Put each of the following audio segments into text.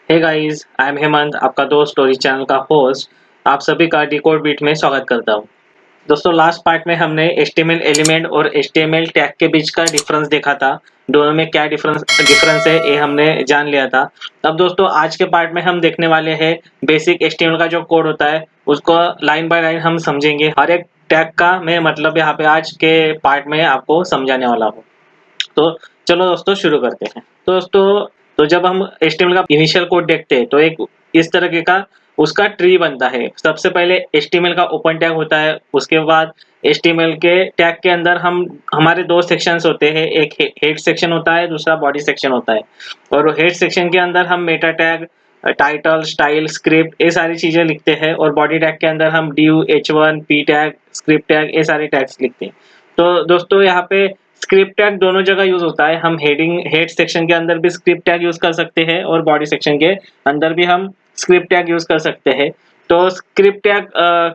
Hey guys, I am Hemant, आपका दोस्त story channel का होस्ट। आप सभी का डिकोड बीट में स्वागत करता हूँ। दोस्तों, लास्ट पार्ट में हमने एचटीएमएल एलिमेंट और एचटीएमएल टैग के बीच का डिफरेंस देखा था। दोनों में क्या डिफरेंस डिफरेंस है ये हमने जान लिया था। अब दोस्तों, आज के पार्ट में हम देखने वाले हैं बेसिक एचटीएमएल का जो कोड होता है उसको लाइन बाय लाइन हम समझेंगे। हर एक टैग का मैं मतलब यहाँ पे आज के पार्ट में आपको समझाने वाला हूँ। तो चलो दोस्तों शुरू करते हैं। तो दोस्तों, तो जब हम HTML का इनिशियल कोड देखते हैं तो एक इस तरीके का उसका ट्री बनता है। सबसे पहले HTML का ओपन टैग होता है, उसके बाद HTML के टैग के अंदर हम हमारे दो सेक्शंस होते हैं, एक हेड सेक्शन होता है, दूसरा बॉडी सेक्शन होता है। और हेड सेक्शन के अंदर हम Meta tag, title, style, script ये सारी चीजें लिखते हैं और बॉडी टैग के अंदर हम div, h1, p tag, script tag ये सारे टैग्स लिखते हैं। तो दोस्तों, यहाँ पे स्क्रिप्ट टैग दोनों जगह यूज होता है। हम हेड सेक्शन के अंदर भी स्क्रिप्ट टैग यूज कर सकते हैं और बॉडी सेक्शन के अंदर भी हम स्क्रिप्ट टैग यूज कर सकते हैं। तो स्क्रिप्ट टैग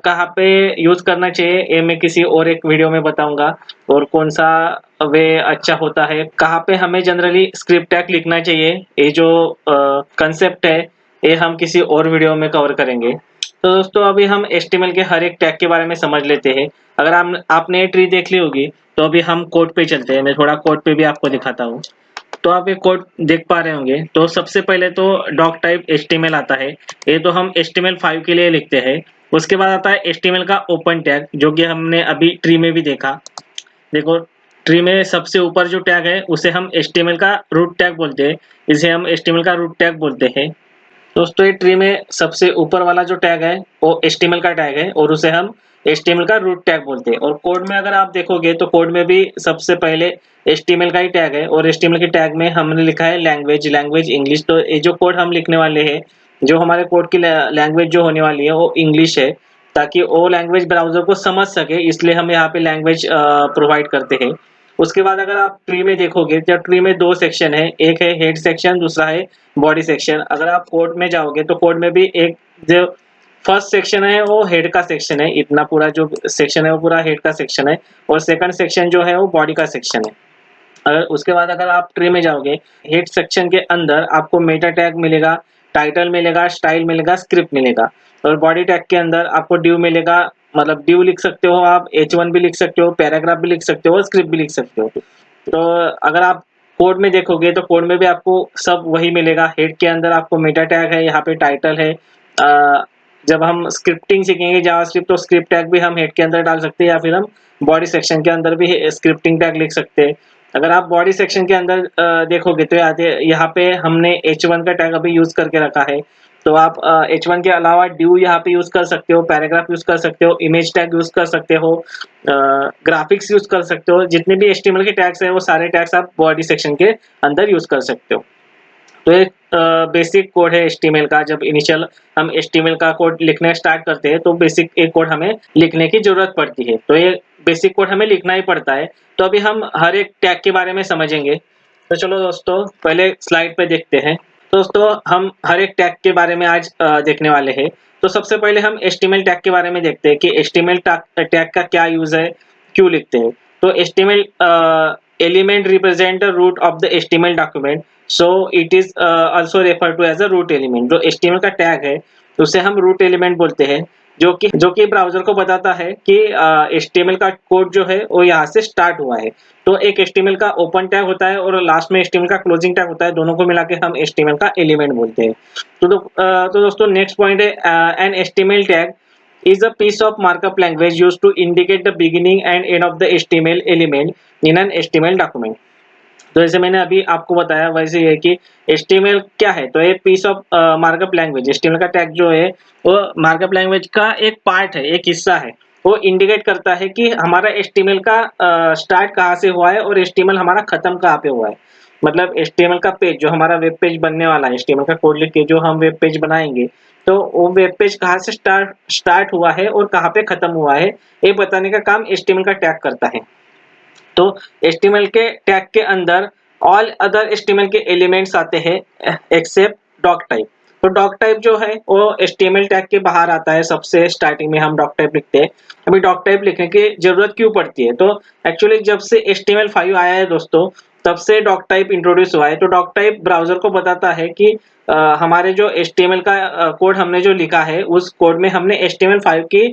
कहाँ पे यूज करना चाहिए ये मैं किसी और एक वीडियो में बताऊंगा, और कौन सा वे अच्छा होता है, कहाँ पे हमें जनरली स्क्रिप्ट टैग लिखना चाहिए, ये जो कंसेप्ट है ये हम किसी और वीडियो में कवर करेंगे। तो दोस्तों, अभी हम HTML के हर एक टैग के बारे में समझ लेते हैं। अगर आपने ये ट्री देख ली होगी तो अभी हम कोड पे चलते हैं। मैं थोड़ा कोड पे भी आपको दिखाता हूँ। तो आप ये कोड देख पा रहे होंगे। तो सबसे पहले तो डॉक टाइप HTML आता है, ये तो हम HTML5 के लिए लिखते हैं। उसके बाद आता है HTML का ओपन टैग, जो कि हमने अभी ट्री में भी देखा। देखो, ट्री में सबसे ऊपर जो टैग है उसे हम HTML का रूट टैग बोलते हैं। इसे हम HTML का रूट टैग बोलते हैं। दोस्तों, ये ट्री में सबसे ऊपर वाला जो टैग है वो HTML का टैग है और उसे हम HTML का रूट टैग बोलते हैं। और कोड में अगर आप देखोगे तो कोड में भी सबसे पहले HTML का ही टैग है और HTML के टैग में हमने लिखा है लैंग्वेज इंग्लिश। तो ये जो कोड हम लिखने वाले हैं, जो हमारे कोड की लैंग्वेज जो होने वाली है वो इंग्लिश है, ताकि वो लैंग्वेज ब्राउजर को समझ सके, इसलिए हम यहाँ पे लैंग्वेज प्रोवाइड करते हैं। उसके बाद अगर आप ट्री में देखोगे तो ट्री में दो सेक्शन है, एक है हेड सेक्शन, दूसरा है बॉडी सेक्शन। अगर आप कोड में जाओगे तो कोड में भी एक जो फर्स्ट सेक्शन है वो हेड का सेक्शन है, इतना पूरा जो सेक्शन है वो पूरा हेड का सेक्शन है, और सेकंड सेक्शन जो है वो बॉडी का सेक्शन है। अगर उसके बाद अगर आप ट्री में जाओगे, हेड सेक्शन के अंदर आपको मेटा टैग मिलेगा, टाइटल मिलेगा, स्टाइल मिलेगा, स्क्रिप्ट मिलेगा। और बॉडी टैग के अंदर आपको ड्यू मिलेगा, मतलब ड्यू लिख सकते हो आप, H1 भी लिख सकते हो, पैराग्राफ भी लिख सकते हो, स्क्रिप्ट भी लिख सकते हो। तो अगर आप कोड में देखोगे तो कोड में भी आपको सब वही मिलेगा। हेड के अंदर आपको मेटा टैग है, यहाँ पे टाइटल है। जब हम स्क्रिप्टिंग सीखेंगे जावास्क्रिप्ट तो स्क्रिप्ट टैग भी हम हेड के अंदर डाल सकते हैं, या फिर हम बॉडी सेक्शन के अंदर भी स्क्रिप्टिंग टैग लिख सकते हैं। अगर आप बॉडी सेक्शन के अंदर देखोगे तो यहाँ पे हमने H1 का टैग अभी यूज करके रखा है। तो आप H1 के अलावा ड्यू यहाँ पे यूज कर सकते हो, पैराग्राफ यूज कर सकते हो, इमेज टैग यूज कर सकते हो, ग्राफिक्स यूज कर सकते हो। जितने भी HTML के टैग्स हैं वो सारे टैग्स आप बॉडी सेक्शन के अंदर यूज कर सकते हो। तो एक बेसिक कोड है HTML का। जब इनिशियल हम HTML का कोड लिखना स्टार्ट करते हैं तो बेसिक एक कोड हमें लिखने की जरूरत पड़ती है। तो ये बेसिक कोड हमें लिखना ही पड़ता है। तो अभी हम हर एक टैग के बारे में समझेंगे। तो चलो दोस्तों, पहले स्लाइड पे देखते हैं। तो दोस्तों, हम हर एक टैग के बारे में आज देखने वाले हैं। तो सबसे पहले हम HTML टैग के बारे में देखते हैं कि HTML टैग का क्या यूज है, क्यों लिखते हैं। तो HTML element represent the root of the HTML document, so it is also referred to as a root element। जो HTML का टैग है उसे हम रूट एलिमेंट बोलते हैं, जो कि ब्राउजर को बताता है कि HTML का कोड जो है वो यहाँ से स्टार्ट हुआ है। तो एक HTML का ओपन टैग होता है और लास्ट में HTML का क्लोजिंग टैग होता है, दोनों को मिला के हम HTML का एलिमेंट बोलते हैं। तो दोस्तों, नेक्स्ट पॉइंट है an HTML tag is a piece of markup language used to indicate the beginning and end of the HTML element in an HTML document। तो जैसे मैंने अभी आपको बताया वैसे ही है कि HTML क्या है। तो ये piece of markup language, HTML का टैग जो है वो मार्कअप लैंग्वेज का एक पार्ट है, एक हिस्सा है। वो इंडिकेट करता है कि हमारा HTML का स्टार्ट कहाँ से हुआ है और HTML हमारा खत्म कहाँ पे हुआ है। मतलब HTML का पेज, जो हमारा वेब पेज बनने वाला है, HTML का कोड लिख के जो हम वेब पेज बनाएंगे, तो वो वेब पेज कहाँ से स्टार्ट हुआ है और कहाँ पे खत्म हुआ है, ये बताने का काम HTML का टैग करता है। तो HTML के टैग के अंदर ऑल अदर HTML के एलिमेंट्स आते हैं एक्सेप्ट डॉक टाइप। तो डॉक टाइप जो है वो HTML टैग के बाहर आता है। सबसे स्टार्टिंग में हम डॉक टाइप लिखते हैं। अभी डॉक टाइप लिखने की जरूरत क्यों पड़ती है, तो एक्चुअली जब से HTML5 आया है दोस्तों, तब से डॉक टाइप इंट्रोड्यूस हुआ है। तो डॉक टाइप ब्राउजर को बताता है कि हमारे जो HTML का कोड हमने जो लिखा है उस कोड में हमने HTML5 की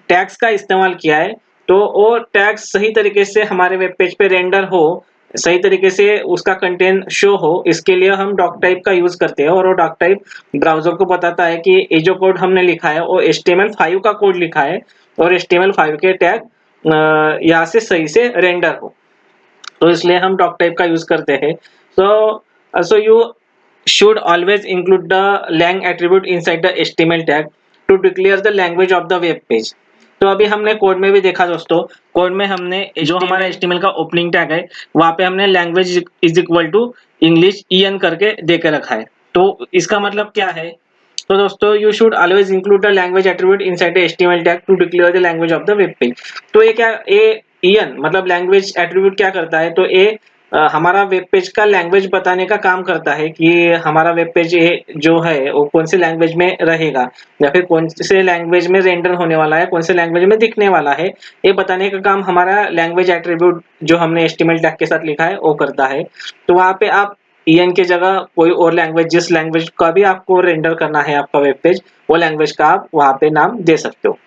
टैग्स का इस्तेमाल किया है, तो वो टैग्स सही तरीके से हमारे वेब पेज पे रेंडर हो, सही तरीके से उसका कंटेंट शो हो, इसके लिए हम डॉक टाइप का यूज करते हैं। और वो डॉक टाइप ब्राउजर को बताता है कि ये जो कोड हमने लिखा है वो HTML5 का कोड लिखा है और HTML5 के टैग यहाँ से सही से रेंडर हो, तो इसलिए हम डॉक टाइप का यूज करते हैं। So you should always include the lang attribute inside the HTML tag to declare the language of the web page। तो अभी हमने कोड में भी देखा दोस्तों, कोड में हमने जो हमारा HTML का ओपनिंग टैग है वहां पे हमने language is equal to English EN करके दे के रखा है। तो इसका मतलब क्या है? तो दोस्तों you should always include the language attribute inside the HTML tag to declare the language of the web page. तो ये क्या, ये EN मतलब लैंग्वेज एट्रीब्यूट क्या करता है? तो ये हमारा वेब पेज का लैंग्वेज बताने का काम करता है कि हमारा वेब पेज जो है वो कौन से लैंग्वेज में रहेगा या फिर कौन से लैंग्वेज में रेंडर होने वाला है, कौन से लैंग्वेज में दिखने वाला है, ये बताने का काम हमारा लैंग्वेज एट्रीब्यूट जो हमने HTML टैग के साथ लिखा है वो करता है। तो वहाँ पे आप EN की जगह कोई और लैंग्वेज, जिस लैंग्वेज का भी आपको रेंडर करना है आपका वेब पेज, वो लैंग्वेज का आप वहाँ पे नाम दे सकते हो।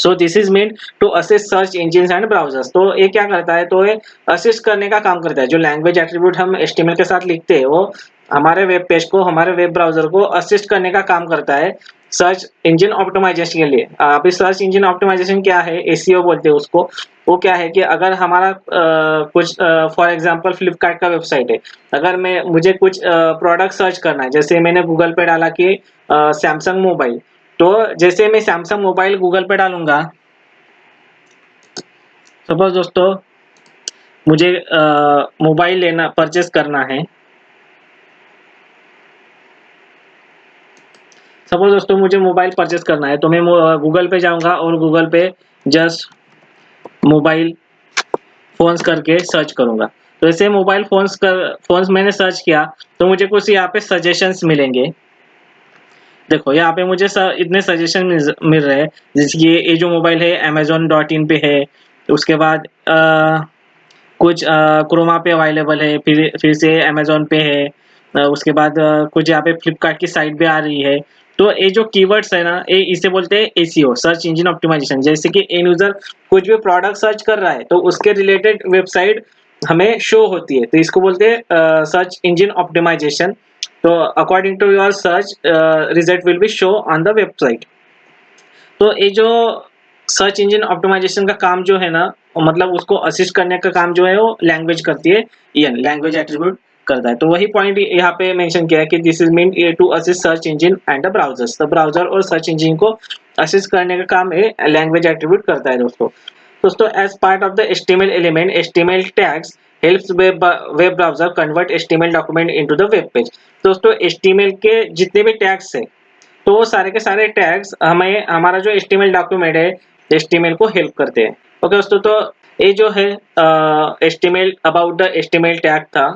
So this is made to assist search engine and browsers. तो ये क्या करता है? तो ये असिस्ट करने का काम करता है। जो लैंग्वेज एट्रीब्यूट हम HTML के साथ लिखते हैं वो हमारे वेब पेज को, हमारे वेब ब्राउजर को असिस्ट करने का काम करता है सर्च इंजन ऑप्टिमाइजेशन के लिए। अभी सर्च इंजन ऑप्टिमाइजेशन क्या है? SEO बोलते हैं उसको। वो क्या है कि अगर हमारा कुछ फॉर एग्जांपल फ्लिपकार्ट का वेबसाइट है, अगर मैं मुझे कुछ प्रोडक्ट सर्च करना है, जैसे मैंने गूगल पे डाला कि सैमसंग मोबाइल, तो जैसे मैं सैमसंग मोबाइल गूगल पे डालूंगा, सपोज दोस्तों मुझे मोबाइल लेना, परचेस करना है, सपोज दोस्तों मुझे मोबाइल परचेस करना है, तो मैं गूगल पे जाऊंगा और गूगल पे जस्ट मोबाइल फोन्स करके सर्च करूंगा। तो ऐसे मोबाइल फोन्स मैंने सर्च किया तो मुझे कुछ यहाँ पे सजेशंस मिलेंगे। देखो यहाँ पे मुझे इतने सजेशन मिल रहे हैं, जैसे कि ये जो मोबाइल है amazon.in पे है, उसके बाद कुछ क्रोमा पे अवेलेबल है, फिर से अमेजोन पे है, उसके बाद कुछ यहाँ पे फ्लिपकार्ट की साइट भी आ रही है। तो ये जो कीवर्ड्स है ना, ये इसे बोलते हैं SEO, सर्च इंजन ऑप्टिमाइजेशन। जैसे कि एंड यूजर कुछ भी प्रोडक्ट सर्च कर रहा है तो उसके रिलेटेड वेबसाइट हमें शो होती है, तो इसको बोलते हैं सर्च इंजन ऑप्टिमाइजेशन। तो according to your search result will be show on the website. तो ये जो सर्च इंजन ऑप्टिमाइजेशन का काम जो है ना, मतलब उसको असिस्ट करने का काम जो है वो लैंग्वेज करती है, EN लैंग्वेज एट्रीब्यूट करता है। तो वही पॉइंट यहाँ पे मेंशन किया है कि this is mean to assist search engine and the browsers. तो ब्राउजर और सर्च इंजन को असिस्ट करने का काम ये लैंग्वेज एट्रीब्यूट करता है दोस्तों as part of the HTML element, HTML tags helps web browser convert HTML document into the web page। दोस्तों HTML के जितने भी टैग्स है, तो वो सारे के सारे टैग्स हमें हमारा जो HTML डॉक्यूमेंट है HTML को हेल्प करते हैं। ओके दोस्तों, तो ये जो है HTML about the HTML tag था।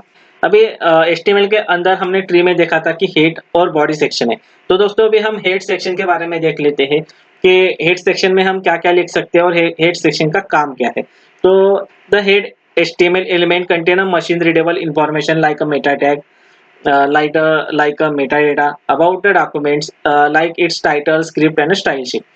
अभी HTML के अंदर हमने ट्री में देखा था कि हेड और बॉडी सेक्शन है। तो दोस्तों अभी हम हेड सेक्शन के बारे में देख लेते हैं कि हेड सेक्शन में हम क्या क्या लिख सकते हैं और हेड सेक्शन का काम क्या है। तो the head HTML element contain a machine readable information like a meta tag, like a metadata about the documents, like its title, script, and style sheet.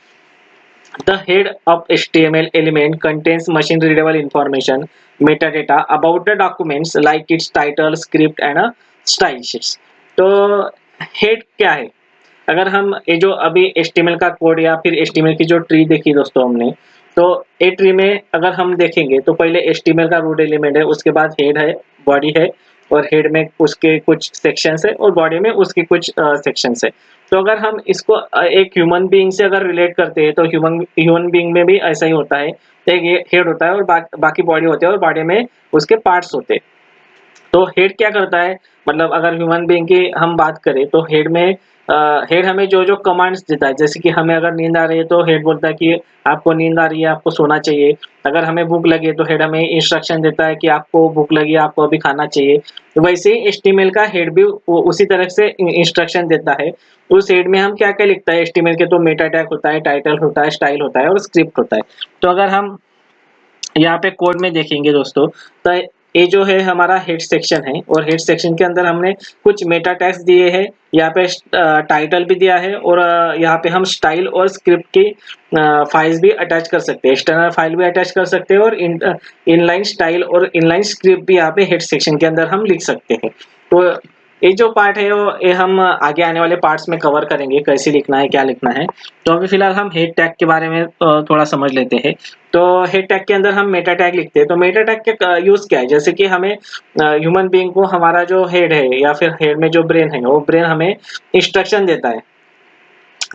The head of HTML element contains machine readable information, metadata about the documents, like its title, script, and style sheets। तो head क्या है? अगर हम ये जो अभी HTML का code या फिर HTML की जो ट्री देखी दोस्तों हमने, तो ए ट्री में अगर हम देखेंगे तो पहले HTML का रूट एलिमेंट है, उसके बाद हेड है, बॉडी है, और हेड में उसके कुछ सेक्शंस है और बॉडी में उसके कुछ सेक्शंस है। तो अगर हम इसको एक ह्यूमन बीइंग से अगर रिलेट करते हैं तो ह्यूमन बीइंग में भी ऐसा ही होता है। एक हेड होता है और बाकी बॉडी होते हैं और बॉडी में उसके पार्ट्स होते हैं। तो हेड क्या करता है? मतलब अगर ह्यूमन बीइंग की हम बात करें तो हेड हमें जो जो कमांड्स देता है, जैसे कि हमें अगर नींद आ रही है तो हेड बोलता है कि आपको नींद आ रही है, आपको सोना चाहिए। अगर हमें भूख लगी है तो हेड हमें इंस्ट्रक्शन देता है कि आपको भूख लगी है, आपको अभी खाना चाहिए। तो वैसे ही HTML का हेड भी उसी तरह से इंस्ट्रक्शन देता है। उस हेड में हम क्या क्या लिखता है HTML के? तो मेटा टैग होता है, टाइटल होता है, स्टाइल होता है और स्क्रिप्ट होता है। तो अगर हम यहाँ पे कोड में देखेंगे दोस्तों, तो ये जो है हमारा हेड सेक्शन है और हेड सेक्शन के अंदर हमने कुछ मेटा टैग्स दिए हैं। यहाँ पे टाइटल भी दिया है और यहाँ पे हम स्टाइल और स्क्रिप्ट की फाइल्स भी अटैच कर सकते हैं, एक्सटर्नल फाइल भी अटैच कर सकते हैं और इनलाइन स्टाइल और इनलाइन स्क्रिप्ट भी यहाँ पे हेड सेक्शन के अंदर हम लिख सकते हैं। तो ये जो पार्ट है वो ये हम आगे आने वाले पार्ट्स में कवर करेंगे, कैसे लिखना है, क्या लिखना है। तो अभी फिलहाल हम हेड टैग के बारे में थोड़ा समझ लेते हैं। तो हेड टैग के अंदर हम मेटा टैग लिखते हैं। तो मेटा टैग का यूज क्या है, जैसे कि हमें ह्यूमन बीइंग को हमारा जो हेड है या फिर हेड में जो ब्रेन है वो ब्रेन हमें इंस्ट्रक्शन देता है।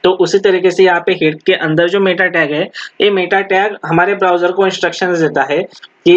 तो उसी तरीके से यहाँ पे हेड के अंदर जो मेटा टैग है, ये मेटा टैग हमारे ब्राउजर को इंस्ट्रक्शंस देता है कि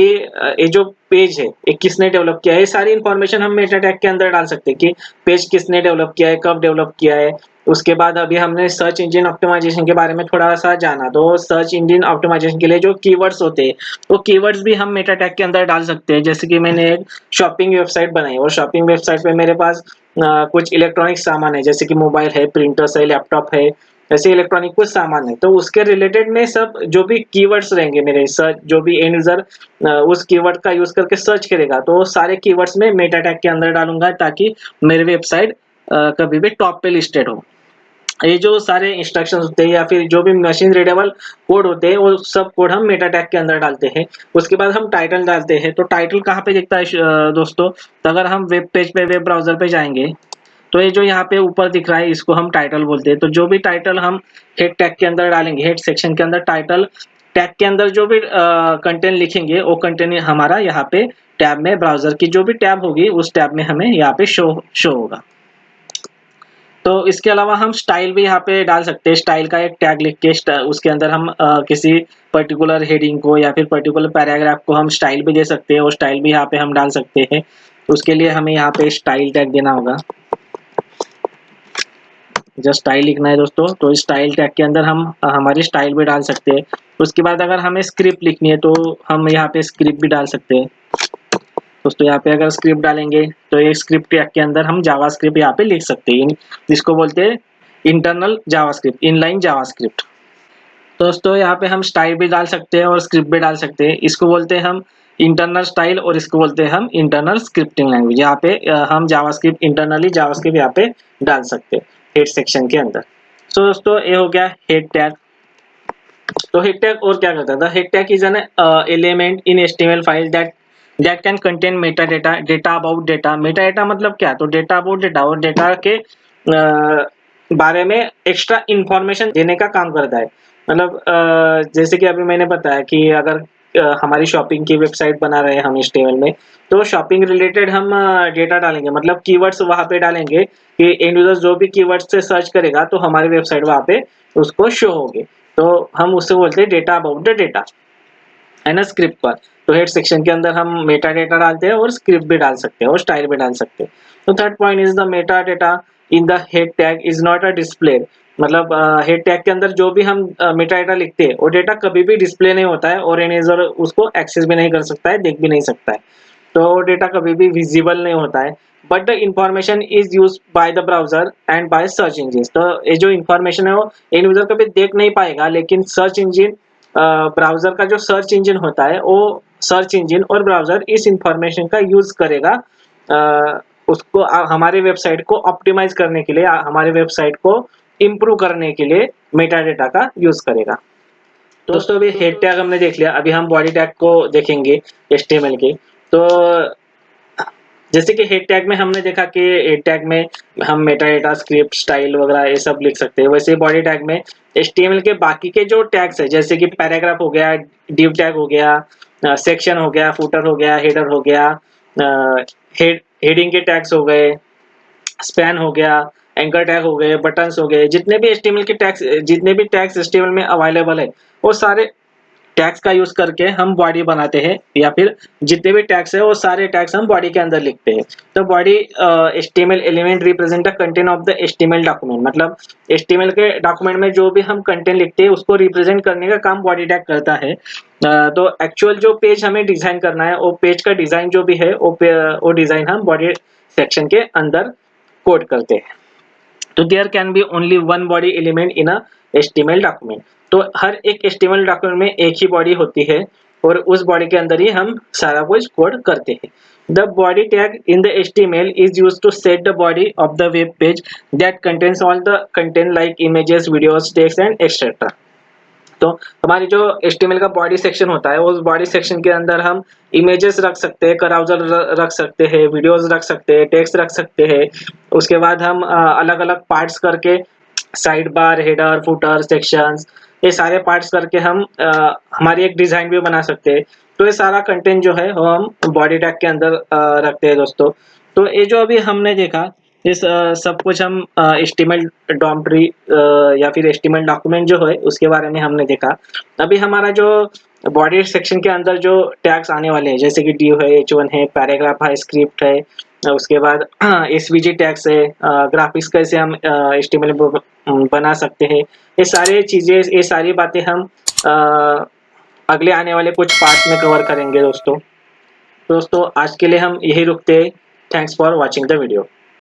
ये जो पेज है ये किसने डेवलप किया है। ये सारी इंफॉर्मेशन हम मेटा टैग के अंदर डाल सकते हैं कि पेज किसने डेवलप किया है, कब डेवलप किया है। उसके बाद अभी हमने सर्च इंजन ऑप्टिमाइजेशन के बारे में थोड़ा सा जाना, तो सर्च इंजन ऑप्टिमाइजेशन के लिए जो कीवर्ड्स होते हैं वो कीवर्ड्स भी हम मेटा टैग के अंदर डाल सकते हैं। जैसे कि मैंने एक शॉपिंग वेबसाइट बनाई और शॉपिंग वेबसाइट पे मेरे पास कुछ इलेक्ट्रॉनिक सामान है, जैसे कि मोबाइल है, प्रिंटर्स है, लैपटॉप है, ऐसे इलेक्ट्रॉनिक कुछ सामान है। तो उसके रिलेटेड में सब जो भी कीवर्ड्स रहेंगे मेरे सर्च, जो भी एंड यूजर उस कीवर्ड का यूज करके सर्च करेगा, तो वो सारे कीवर्ड्स में मेटा टैग के अंदर डालूंगा ताकि मेरी वेबसाइट कभी भी टॉप पे लिस्टेड हो। ये जो सारे इंस्ट्रक्शंस होते हैं या फिर जो भी मशीन रीडेबल कोड होते हैं वो सब कोड हम मेटा टैग के अंदर डालते हैं। उसके बाद हम टाइटल डालते हैं। तो टाइटल कहाँ पे दिखता है दोस्तों, तो अगर हम वेब पेज पे, वेब ब्राउजर पे जाएंगे तो ये जो यहाँ पे ऊपर दिख रहा है इसको हम टाइटल बोलते हैं। तो जो भी टाइटल हम हेड टैग के अंदर डालेंगे, हेड सेक्शन के अंदर टाइटल टैग के अंदर जो भी कंटेंट लिखेंगे वो कंटेंट हमारा यहाँ पे टैब में, ब्राउजर की जो भी टैब होगी उस टैब में हमें यहाँ पे शो होगा। तो इसके अलावा हम स्टाइल भी यहाँ पे डाल सकते हैं। स्टाइल का एक टैग लिख के उसके अंदर हम किसी पर्टिकुलर हेडिंग को या फिर पर्टिकुलर पैराग्राफ को हम स्टाइल भी दे सकते हैं और स्टाइल भी यहाँ पे हम डाल सकते हैं। उसके लिए हमें यहाँ पे स्टाइल टैग देना होगा। जस्ट स्टाइल लिखना है दोस्तों, तो स्टाइल टैग के अंदर हम हमारी स्टाइल भी डाल सकते हैं। उसके बाद अगर हमें स्क्रिप्ट लिखनी है तो हम यहाँ पे स्क्रिप्ट भी डाल सकते हैं। दोस्तों यहाँ पे अगर स्क्रिप्ट डालेंगे तो ये स्क्रिप्ट टैग के अंदर हम जावास्क्रिप्ट यहाँ पे लिख सकते हैं, जिसको बोलते हैं इंटरनल जावास्क्रिप्ट, इनलाइन जावास्क्रिप्ट। दोस्तों यहाँ पे हम स्टाइल भी डाल सकते हैं और स्क्रिप्ट भी डाल सकते हैं। इसको बोलते हैं हम इंटरनल स्टाइल और इसको बोलते हैं हम इंटरनल स्क्रिप्टिंग लैंग्वेज। यहाँ पे हम जावास्क्रिप्ट, इंटरनली जावास्क्रिप्ट यहाँ पे डाल सकते हैं हेड सेक्शन के अंदर। सो दोस्तों ये हो गया हेड टैग। तो हेड टैग और क्या करता था, head tag is an element in HTML file that can contain Meta data, data about data. Meta data मतलब क्या, तो डेटा अबाउट डेटा और डेटा के बारे में एक्स्ट्रा इंफॉर्मेशन देने का काम करता है। मतलब जैसे कि अभी मैंने बताया कि अगर हमारी शॉपिंग की वेबसाइट बना रहे हैं हम एचटीएमएल में, तो शॉपिंग रिलेटेड हम डेटा डालेंगे, मतलब कीवर्ड्स वहां पे डालेंगे कि एंड यूजर जो भी कीवर्ड्स से सर्च करेगा तो हमारी वेबसाइट वहां पे उसको शो होगी। तो हम उससे बोलते हैं डेटा अबाउट द डेटा, है ना, स्क्रिप्ट पर। तो हेड सेक्शन के अंदर हम मेटा डेटा डालते हैं और स्क्रिप्ट भी डाल सकते हैं और स्टाइल भी डाल सकते हैं। तो third point is the Meta data in the head tag is not a display. मतलब हेड टैग के अंदर जो भी हम मेटा डेटा लिखते हैं वो डेटा कभी भी डिस्प्ले नहीं होता है और एंड यूजर उसको एक्सेस भी नहीं कर सकता है, देख भी नहीं सकता है। तो डेटा कभी भी विजिबल नहीं होता है, but the information is use by the browser and by search engine. तो ये जो इंफॉर्मेशन है वो एंड यूजर कभी देख नहीं पाएगा, लेकिन सर्च इंजिन, ब्राउजर का जो सर्च इंजन होता है वो सर्च इंजन और ब्राउजर इस इंफॉर्मेशन का यूज करेगा उसको हमारे वेबसाइट को ऑप्टिमाइज करने के लिए, हमारे वेबसाइट को इम्प्रूव करने के लिए मेटा डेटा का यूज करेगा। तो दोस्तों अभी हेड टैग हमने देख लिया, अभी हम बॉडी टैग को देखेंगे एचटीएमएल के। तो जैसे कि हेड टैग में हमने देखा कि हेड टैग में हम मेटा डेटा, स्क्रिप्ट, स्टाइल वगैरह ये सब लिख सकते हैं। वैसे बॉडी टैग में एचटीएमएल के बाकी के जो टैग्स है, जैसे कि पैराग्राफ हो गया, डिव टैग हो गया, सेक्शन हो गया, फुटर हो गया, हेडर हो गया, हेडिंग के टैग्स हो गए, स्पैन हो गया, एंकर टैग हो गए, बटन्स हो गए, जितने भी एचटीएमएल के टैग्स, जितने भी टैग्स एचटीएमएल में अवेलेबल है वो सारे टैग्स का यूज करके हम बॉडी बनाते हैं, या फिर जितने भी टैग्स है वो सारे टैग्स हम बॉडी के अंदर लिखते हैं। तो body HTML element represent the content of the HTML document. मतलब एचटीएमएल के डॉक्यूमेंट में जो भी हम कंटेंट लिखते हैं उसको रिप्रेजेंट करने का काम बॉडी टैग करता है। तो एक्चुअल जो पेज हमें डिजाइन करना है वो पेज का डिजाइन जो भी है वो डिजाइन हम बॉडी सेक्शन के अंदर कोड करते हैं। तो there can be only one body element in a HTML document. तो हर एक एचटीएमएल डॉक्यूमेंट में एक ही बॉडी होती है। और उस बॉडी के अंदर ही हम सारा कुछ कोड करते हैं। The body tag in the HTML is used to set the body of the web page that contains all the content like images, videos, text and etcetera. तो हमारी जो HTML का बॉडी सेक्शन होता है, उस body section के अंदर हम इमेजेस रख सकते हैं, कराउजर रख सकते हैं, वीडियोस रख सकते हैं, टेक्स्ट रख सकते हैं। उसके बाद हम अलग अलग पार्ट्स करके side bar, header, footer, sections, ये सारे पार्ट्स करके हम हमारी एक डिजाइन भी बना सकते हैं। तो ये सारा कंटेंट जो है वो हम बॉडी टैग के अंदर रखते हैं दोस्तों। तो ये जो अभी हमने देखा, इस सब कुछ हम HTML डॉम ट्री या फिर HTML डॉक्यूमेंट जो है उसके बारे में हमने देखा। अभी हमारा जो बॉडी सेक्शन के अंदर जो टैग्स आने वाले हैं, जैसे कि div है, h1 है, पैराग्राफ है, स्क्रिप्ट है, उसके बाद SVG टैग्स है, ग्राफिक्स कैसे हम HTML में बना सकते हैं, ये सारी चीजें, ये सारी बातें हम अगले आने वाले कुछ पार्ट में कवर करेंगे दोस्तों। आज के लिए हम यही रुकते हैं। Thanks for watching the video.